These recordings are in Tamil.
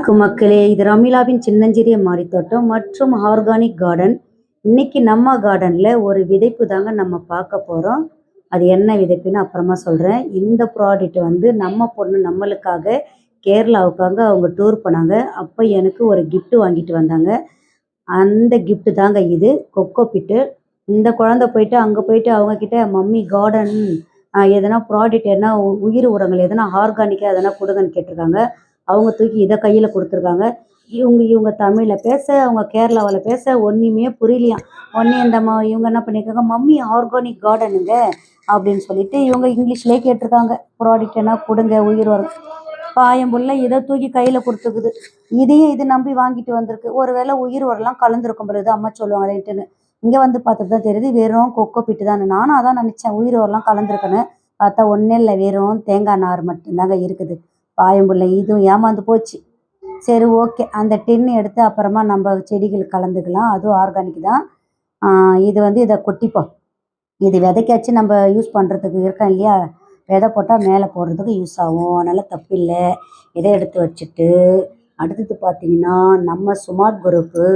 வணக்கம் மக்களே, இது ரமீலாவின் சின்னஞ்சிறிய மாடித்தோட்டம் மற்றும் ஆர்கானிக் கார்டன். இன்னைக்கு நம்ம கார்டனில் ஒரு விதைப்பு தாங்க நம்ம பார்க்க போகிறோம். அது என்ன விதைப்புன்னு அப்புறமா சொல்கிறேன். இந்த ப்ராடக்ட் வந்து நம்ம பொண்ணு நம்மளுக்காக கேரளாவுக்காக அவங்க டூர் போனாங்க. அப்போ எனக்கு ஒரு கிஃப்ட் வாங்கிட்டு வந்தாங்க. அந்த கிஃப்ட் தாங்க இது கொக்கோ பிட்டு. இந்த குழந்தை போயிட்டு அங்கே போயிட்டு அவங்கக்கிட்ட மம்மி கார்டன் எதனா ப்ராடக்ட் எதனா உயிர் உரங்கள் எதனா ஆர்கானிக்காக எதனா கொடுங்கன்னு கேட்டிருக்காங்க. அவங்க தூக்கி இதை கையில் கொடுத்துருக்காங்க. இவங்க தமிழில் பேச, அவங்க கேரளாவில் பேச ஒன்றுமே புரியலையாம். உடனே இவங்க என்ன பண்ணியிருக்காங்க, மம்மி ஆர்கானிக் கார்டனுங்க அப்படின்னு சொல்லிட்டு இவங்க இங்கிலீஷ்லேயே கேட்டிருக்காங்க. ப்ராடக்ட் என்ன கொடுங்க உயிர் வரும். பாயம்புள்ள இதை தூக்கி கையில் கொடுத்துக்குது. இதையும் இது நம்பி வாங்கிட்டு வந்திருக்கு. ஒருவேளை உயிர் வரலாம் கலந்துருக்கும் பொழுது அம்மா சொல்லுவாங்க ரைட்டுன்னு. இங்கே வந்து பார்த்துட்டு தான் தெரியுது வெறும் கொக்கோ பிட்டு தான். நானும் அதான் நினச்சேன் உயிர் வரலாம் கலந்துருக்குன்னு. பார்த்தா ஒன்றும் இல்லை, வெறும் தேங்காய் நார் மட்டும்தாங்க இருக்குது. பாயம்புள்ள இதுவும் ஏமாந்து போச்சு. சரி ஓகே, அந்த டின்னு எடுத்து அப்புறமா நம்ம செடிகள் கலந்துக்கலாம். அதுவும் ஆர்கானிக் தான். இது வந்து இதை கொட்டிப்போம். இது விதைக்காச்சு நம்ம யூஸ் பண்ணுறதுக்கு இருக்கோம் இல்லையா, விதை போட்டால் மேலே போடுறதுக்கு யூஸ் ஆகும். அதனால் தப்பில்லை. இதை எடுத்து வச்சுட்டு அடுத்தது பார்த்திங்கன்னா நம்ம ஸ்மார்ட் குரூப்பு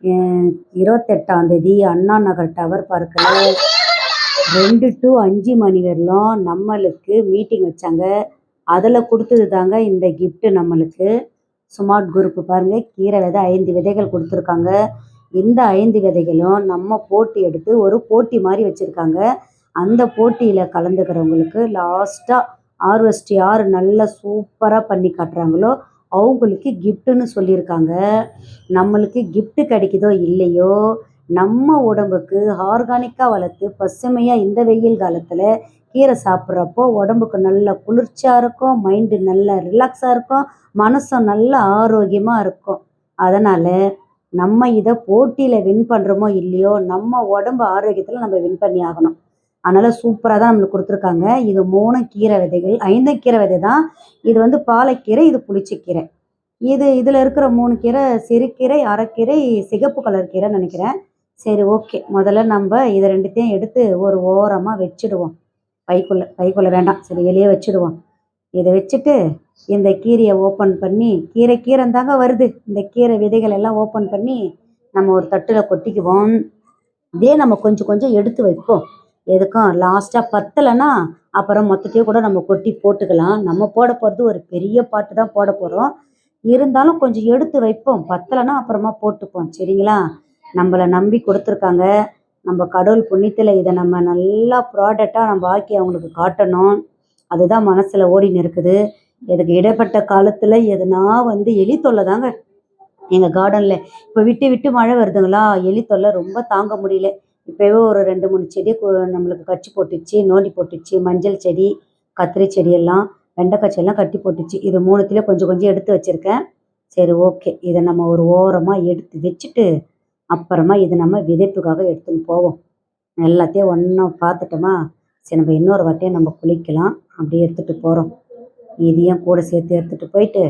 28ஆம் தேதி அண்ணா நகர் டவர் பார்க்கில் 2 to 5 மணி வரலும் நம்மளுக்கு மீட்டிங் வச்சாங்க. அதில் கொடுத்தது தாங்க இந்த கிஃப்ட்டு நம்மளுக்கு. ஸ்மார்ட் குரூப்பு பாருங்கள், கீரை விதை 5 விதைகள் கொடுத்துருக்காங்க. இந்த 5 விதைகளும் நம்ம போட்டி எடுத்து ஒரு போட்டி மாதிரி வச்சுருக்காங்க. அந்த போட்டியில் கலந்துக்கிறவங்களுக்கு லாஸ்ட்டாக ஹார்வெஸ்ட் யார் நல்லா சூப்பராக பண்ணி காட்டுறாங்களோ அவங்களுக்கு கிஃப்ட்டுன்னு சொல்லியிருக்காங்க. நம்மளுக்கு கிஃப்ட்டு கிடைக்குதோ இல்லையோ, நம்ம உடம்புக்கு ஆர்கானிக்காக வளர்த்து பசுமையாக இந்த வெயில் காலத்தில் கீரை சாப்பிட்றப்போ உடம்புக்கு நல்ல குளிர்ச்சியாக இருக்கும், மைண்டு நல்ல ரிலாக்ஸாக இருக்கும், மனசும் நல்ல ஆரோக்கியமாக இருக்கும். அதனால் நம்ம இதை போட்டியில் வின் பண்ணுறோமோ இல்லையோ, நம்ம உடம்பு ஆரோக்கியத்தில் நம்ம வின் பண்ணி ஆகணும். அதனால் சூப்பராக தான் நம்மளுக்கு கொடுத்துருக்காங்க. இது 3 கீரை விதைகள், 5 கீரை விதை தான். இது வந்து பாலக்கீரை, இது புளிச்சக்கீரை. இதில் இருக்கிற 3 கீரை சிறுகீரை, அரைக்கீரை, சிகப்பு கலர் கீரைன்னு நினைக்கிறேன். சரி ஓகே, முதல்ல நம்ம இதை 2த்தையும் எடுத்து ஒரு ஓரமாக வச்சுடுவோம். பைக்குள்ளே வேண்டாம், சரி வெளியே வச்சுடுவோம். இதை வச்சுட்டு இந்த கீரையை ஓப்பன் பண்ணி, கீரை தாங்க வருது. இந்த கீரை விதைகள் எல்லாம் ஓப்பன் பண்ணி நம்ம ஒரு தட்டில் கொட்டிக்குவோம். இதே நம்ம கொஞ்சம் கொஞ்சம் எடுத்து வைப்போம். எதுக்கும் லாஸ்ட்டாக பத்தலைன்னா அப்புறம் மொத்தத்தையும் கூட நம்ம கொட்டி போட்டுக்கலாம். நம்ம போட போகிறது ஒரு பெரிய பாட்டு தான் போட போகிறோம். இருந்தாலும் கொஞ்சம் எடுத்து வைப்போம். பத்தலைன்னா அப்புறமா போட்டுப்போம். சரிங்களா? நம்மளை நம்பி கொடுத்துருக்காங்க. நம்ம கடவுள் புண்ணியத்தில் இதை நம்ம நல்லா ப்ராடக்டாக நம்ம ஆக்கி அவங்களுக்கு காட்டணும். அதுதான் மனசில் ஓடின்னு இருக்குது. இதுக்கு இடைப்பட்ட காலத்தில் எதுனா வந்து எலி தொல்லை தாங்க எங்கள் கார்டனில். இப்போ விட்டு விட்டு மழை வருதுங்களா, எலி தொல்லை ரொம்ப தாங்க முடியல. இப்போவே ஒரு 2-3 செடி நம்மளுக்கு கச்சி போட்டுச்சு, நோண்டி போட்டுச்சு. மஞ்சள் செடி, கத்திரி செடியெல்லாம், வெண்டைக்காய் செடியெல்லாம் கட்டி போட்டுச்சு. இது 3த்துலேயே கொஞ்சம் கொஞ்சம் எடுத்து வச்சுருக்கேன். சரி ஓகே, இதை நம்ம ஒரு ஓரமாக எடுத்து வச்சுட்டு அப்புறமா இது நம்ம விதைப்புக்காக எடுத்துன்னு போவோம். எல்லாத்தையும் ஒன்றா பார்த்துட்டோமா, சரி நம்ம இன்னொரு வாட்டியும் நம்ம குளிக்கலாம். அப்படியே எடுத்துகிட்டு போகிறோம். இதையும் கூட சேர்த்து எடுத்துகிட்டு போயிட்டு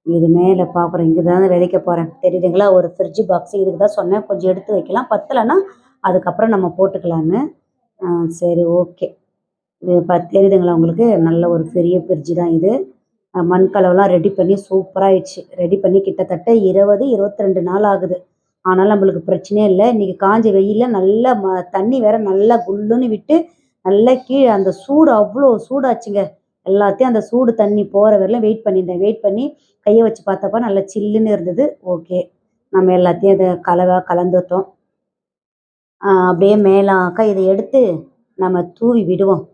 இது மேலே பார்க்குறோம். இங்கே தானே விதைக்க போகிறேன், தெரியுதுங்களா? ஒரு ஃப்ரிட்ஜு பாக்ஸு, இதுக்கு தான் சொன்னேன் கொஞ்சம் எடுத்து வைக்கலாம், பத்தலைன்னா அதுக்கப்புறம் நம்ம போட்டுக்கலான்னு. சரி ஓகே, இது தெரியுதுங்களா உங்களுக்கு? நல்ல ஒரு பெரிய ஃப்ரிட்ஜு தான் இது. மண் கலவெல்லாம் ரெடி பண்ணி சூப்பராகிடுச்சு. ரெடி பண்ணி கிட்டத்தட்ட 22 நாள் ஆகுது. ஆனால் நம்மளுக்கு பிரச்சனையே இல்லை. இன்றைக்கி காஞ்ச வெயிலில் நல்லா தண்ணி வேறு நல்லா குள்ளுன்னு விட்டு நல்லா கீழே அந்த சூடு அவ்வளோ சூடாச்சுங்க. எல்லாத்தையும் அந்த சூடு தண்ணி போகிற வரையிலும் வெயிட் பண்ணியிருந்தேன். வெயிட் பண்ணி கையை வச்சு பார்த்தப்ப நல்லா சில்லுன்னு இருந்தது. ஓகே, நம்ம எல்லாத்தையும் அதை கலந்துட்டோம். அப்படியே மேலாக்க இதை எடுத்து நம்ம தூவி விடுவோம்.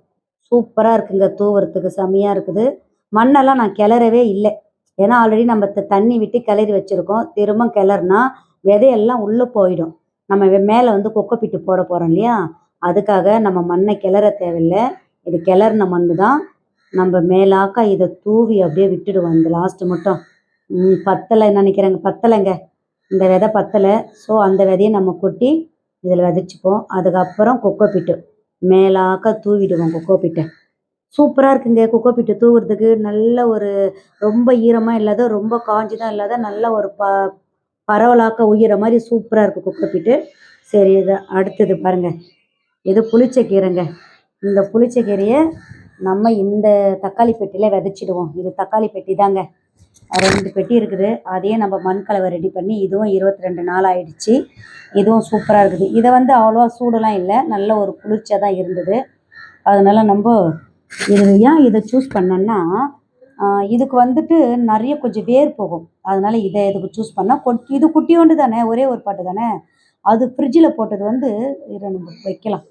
சூப்பராக இருக்குங்க, தூவுறதுக்கு செம்மையாக இருக்குது. மண்ணெல்லாம் நான் கிளறவே இல்லை. ஏன்னா ஆல்ரெடி நம்ம தண்ணி விட்டு கிளறி வச்சுருக்கோம். திரும்ப கிளறுனா விதையெல்லாம் உள்ளே போயிடும். நம்ம மேலே வந்து கொக்கோ பிட்டு போட போகிறோம் இல்லையா, அதுக்காக நம்ம மண்ணை கிளற தேவையில்லை. இது கிளறின மண் தான். நம்ம மேலாக்க இதை தூவி அப்படியே விட்டுடுவோம். இந்த லாஸ்ட்டு மட்டும் பத்தலை நினைக்கிறேங்க, பத்தலைங்க, இந்த விதை பத்தலை. ஸோ அந்த விதையை நம்ம கொட்டி இதில் விதைச்சிப்போம். அதுக்கப்புறம் கொக்கோ பிட்டு மேலாக்க தூவிடுவோம். கொக்கோ பிட்டை சூப்பராக இருக்குங்க. கொக்கோ பிட்டு தூவுறதுக்கு நல்ல ஒரு ரொம்ப ஈரமாக இல்லாத, ரொம்ப காஞ்சிதான் இல்லாத, நல்ல ஒரு பரவலாக்க உயிரை மாதிரி சூப்பராக இருக்குது கொக்கோ பிட்டு. சரி, இதை அடுத்தது பாருங்கள், இது புளிச்சக்கீரைங்க. இந்த புளிச்சக்கீரையை நம்ம இந்த தக்காளி பெட்டியில் விதைச்சிடுவோம். இது தக்காளி பெட்டி தாங்க. 2 பெட்டி இருக்குது. அதையும் நம்ம மண் கலவை ரெடி பண்ணி இதுவும் 22 நாள் ஆயிடுச்சு. இதுவும் சூப்பராக இருக்குது. இதை வந்து அவ்வளோவா சூடுலாம் இல்லை, நல்ல ஒரு குளிர்ச்சியாக தான் இருந்தது. அதனால நம்ம இது ஏன் இதை சூஸ் பண்ணோன்னா, இதுக்கு வந்துட்டு நிறைய கொஞ்சம் வேர் போகும். அதனால இதை இதுக்கு சூஸ் பண்ணால் இது குட்டியோண்டு தானே, ஒரே ஒரு பாட்டு தானே. அது ஃப்ரிட்ஜில் போட்டது வந்து இதை நம்ம வைக்கலாம்.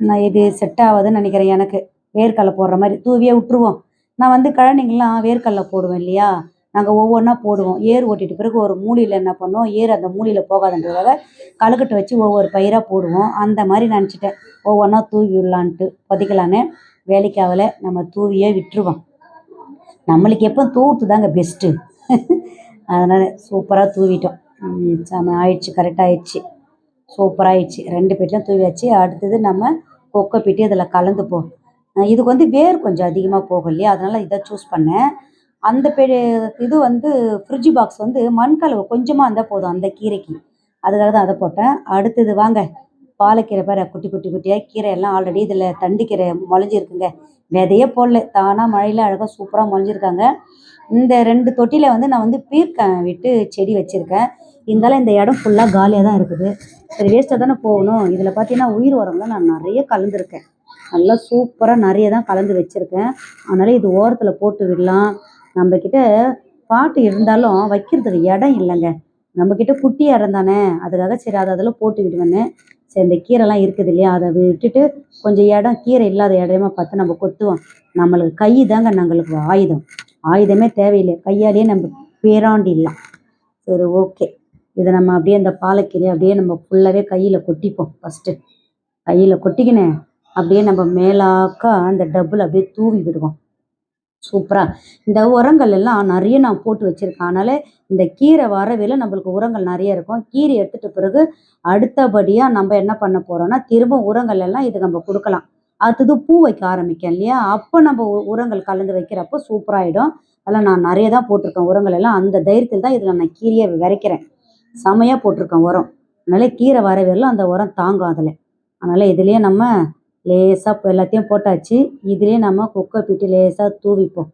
நான் இது செட் ஆகாதுன்னு நினைக்கிறேன். எனக்கு வேர்க்கடலை போடுற மாதிரி தூவியே விட்டுருவோம். நான் வந்து கழனிங்கெலாம் வேர்க்கடலை போடுவேன் இல்லையா, நாங்கள் ஒவ்வொன்றா போடுவோம். ஏர் ஓட்டிட்டு பிறகு ஒரு மூலையில் என்ன பண்ணோம், ஏர் அந்த மூலையில் போகாதுன்றதுக்காக களைக்கட்டு வச்சு ஒவ்வொரு பயிராக போடுவோம். அந்த மாதிரி நினச்சிட்டேன், ஒவ்வொன்றா தூவி விடலான்ட்டு பதிக்கலான்னு. வேலைக்கு ஆகலை, நம்ம தூவியே விட்டுருவோம். நம்மளுக்கு எப்போ தூவுறது தாங்க பெஸ்ட்டு. அதனால் சூப்பராக தூவிட்டோம். செம ஆயிடுச்சு, கரெக்டாக ஆயிடுச்சு, சூப்பராக ஆயிடுச்சு. 2 பெட்டியும் தூவியாச்சு. அடுத்தது நம்ம கொக்கோ பீட்டு இதில் கலந்துப்போம். இதுக்கு வந்து வேர் கொஞ்சம் அதிகமாக போகும் இல்லையா, அதனால் இதை சூஸ் பண்ணேன். அந்த இது வந்து ஃப்ரிட்ஜ் பாக்ஸ் வந்து மண் கலவை கொஞ்சமாக இருந்தால் போதும் அந்த கீரைக்கு, அதுக்காக தான் அதை போட்டேன். அடுத்தது வாங்க, பாலக்கீரை பாரு, குட்டி குட்டி குட்டியாக கீரை எல்லாம் ஆல்ரெடி இதில் தண்டுக்கீரை முளைஞ்சிருக்குங்க. விதையே போடல, தானாக மழையில் அழகாக சூப்பராக முளைஞ்சிருக்காங்க. இந்த 2 தொட்டியில் வந்து நான் வந்து பீர்க்கன் விட்டு செடி வச்சுருக்கேன். இருந்தாலும் இந்த இடம் ஃபுல்லாக காலியாக தான் இருக்குது. சரி, வேஸ்ட்டாக தானே போகணும். இதில் பார்த்தீங்கன்னா உயிர் உரம்லாம் நான் நிறைய கலந்துருக்கேன். நல்லா சூப்பராக நிறைய தான் கலந்து வச்சுருக்கேன். அதனால் இது ஓரத்தில் போட்டு விடலாம். நம்மக்கிட்ட பாட்டு இருந்தாலும் வைக்கிறதுக்கு இடம் இல்லைங்க. நம்மக்கிட்ட குட்டி இடம் தானே, அதுக்காக சரி அதை அதில் போட்டு விடுவேன்னு. சரி, இந்த கீரைலாம் இருக்குது இல்லையா, அதை விட்டுட்டு கொஞ்சம் இடம் கீரை இல்லாத இடமா பார்த்து நம்ம கொத்துவோம். நம்மளுக்கு கை தாங்க நம்மளுக்கு ஆயுதம். ஆயுதமே தேவையில்லை, கையாலேயே நம்ம பேராண்டிடலாம். சரி, ஓகே. இதை நம்ம அப்படியே அந்த பாலக்கீரை அப்படியே நம்ம ஃபுல்லாகவே கையில் கொட்டிப்போம். ஃபஸ்ட்டு கையில் கொட்டிக்கினேன் அப்படியே நம்ம மேலாக்கா அந்த டப்பில் அப்படியே தூவி விடுவோம். சூப்பராக இந்த உரங்கள் எல்லாம் நிறைய நான் போட்டு வச்சுருக்கேன். அதனால் இந்த கீரை வரவேல நம்மளுக்கு உரங்கள் நிறைய இருக்கும். கீரை எடுத்துட்ட பிறகு அடுத்தபடியாக நம்ம என்ன பண்ண போகிறோம்னா, திரும்ப உரங்கள் எல்லாம் இது நம்ம கொடுக்கலாம். அடுத்தது பூ வைக்க ஆரம்பிக்கும் இல்லையா, அப்போ நம்ம உரங்கள் கலந்து வைக்கிறப்போ சூப்பராகிடும். அதெல்லாம் நான் நிறைய தான் போட்டிருக்கேன் உரங்கள் எல்லாம். அந்த தைரியத்தில் தான் இதில் நான் கீரையை விதைக்கிறேன். செமையாக போட்டிருக்கேன் உரம். அதனால் கீரை வரவேல அந்த உரம் தாங்கும் அதில். அதனால் இதுலேயே நம்ம லேசாக எல்லாத்தையும் போட்டாச்சு. இதுலேயே நம்ம கொக்கோ பீட்டு லேசாக தூவிப்போம்.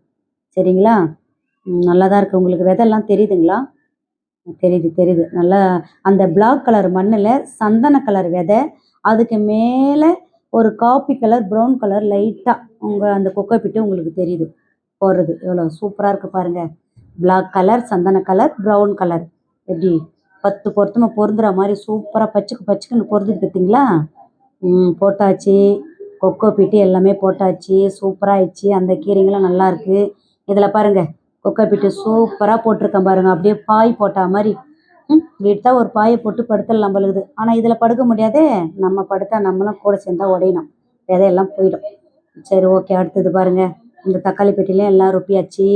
சரிங்களா? நல்லா தான் இருக்குது. உங்களுக்கு விதைலாம் தெரியுதுங்களா? தெரியுது தெரியுது. நல்லா அந்த பிளாக் கலர் மண்ணில் சந்தன கலர் விதை, அதுக்கு மேலே ஒரு காப்பி கலர் ப்ரௌன் கலர் லைட்டாக உங்கள் அந்த கொக்கோ பீட்டு உங்களுக்கு தெரியுது போடுறது. எவ்வளோ சூப்பராக இருக்குது பாருங்கள். பிளாக் கலர், சந்தன கலர், ப்ரௌன் கலர், எப்படி 10 பொருத்தமாக பொருந்துகிற மாதிரி சூப்பராக பச்சுக்கு பச்சுக்குன்னு பொருந்துது பார்த்தீங்களா? போட்டாச்சு. கொக்கோ பீட்டு எல்லாமே போட்டாச்சு. சூப்பராகிடுச்சு. அந்த கீரைங்களும் நல்லாயிருக்கு. இதில் பாருங்கள், கொக்கோ பீட்டு சூப்பராக போட்டிருக்கேன் பாருங்கள். அப்படியே பாய் போட்டா மாதிரி. வீட்டா ஒரு பாயை போட்டு படுத்தலாம் நம்மளுக்குது. ஆனால் இதில் படுக்க முடியாதே, நம்ம படுத்தா நம்மளும் கூட சேர்ந்தா உடையணும், விதையெல்லாம் போயிடும். சரி, ஓகே. அடுத்தது பாருங்கள், இந்த தக்காளி பெட்டிலையும் எல்லாம் ரொப்பியாச்சு,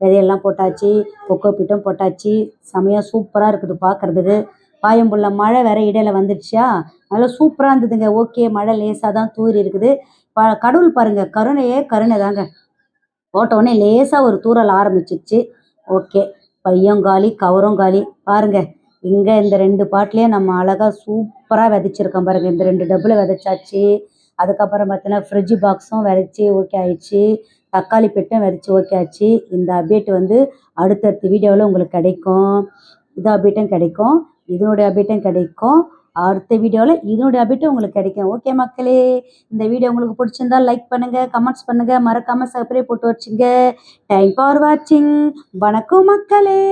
விதையெல்லாம் போட்டாச்சு, கொக்கோ பீட்டும் போட்டாச்சு. செமையாக சூப்பராக இருக்குது பார்க்குறதுக்கு. பாயம்புள்ள மழை வேற இடையில வந்துடுச்சா, நல்லா சூப்பராக இருந்ததுங்க. ஓகே, மழை லேசாக தான் தூரி இருக்குது. கடவுள் பாருங்கள், கருணையே கருணை தாங்க. போட்டவுடனே லேசாக ஒரு தூறல் ஆரம்பிச்சிச்சு. ஓகே, பையும் காலி, கவரும் காலி. பாருங்கள், இங்கே இந்த 2 பாட்டிலையும் நம்ம அழகாக சூப்பராக விதைச்சிருக்கோம் பாருங்கள். இந்த 2 டப்பில் விதைச்சாச்சு. அதுக்கப்புறம் பார்த்தீங்கன்னா ஃப்ரிட்ஜ் பாக்ஸும் விதைச்சி ஓகே ஆயிடுச்சு. தக்காளி பெட்டும் விதைச்சி ஓகே ஆச்சு. இந்த அப்டேட் வந்து அடுத்தடுத்த வீடியோவில் உங்களுக்கு கிடைக்கும். இது அப்டேட்டும் கிடைக்கும், இதனுடைய அப்டேட்டும் கிடைக்கும். அடுத்த வீடியோவில் இதனுடைய அப்டேட்டும் உங்களுக்கு கிடைக்கும். ஓகே மக்களே, இந்த வீடியோ உங்களுக்கு பிடிச்சிருந்தா லைக் பண்ணுங்கள், கமெண்ட்ஸ் பண்ணுங்கள், மறக்காமல் சப்ஸ்கிரைப் போட்டு வச்சுங்க. தேங்க்ஸ் ஃபார் வாட்சிங். வணக்கம் மக்களே.